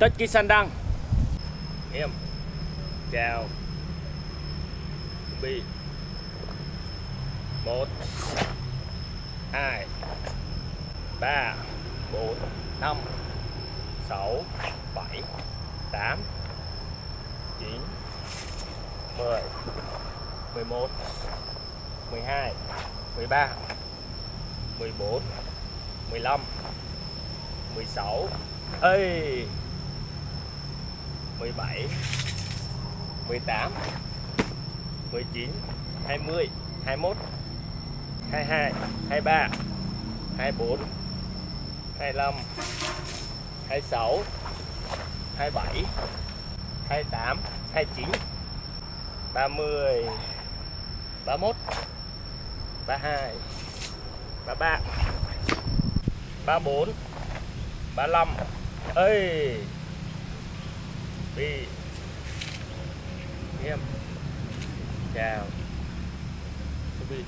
Tekki Sandan. Em chào chuẩn bị 1 2 3 4 5 6 7 8 9 10 11 12 13 14 15 16 ơi 17 18 19 20 21 22 23 24 25 26 27 28 29 30 31 32 33 34 35 ơi đi em chào quý vị.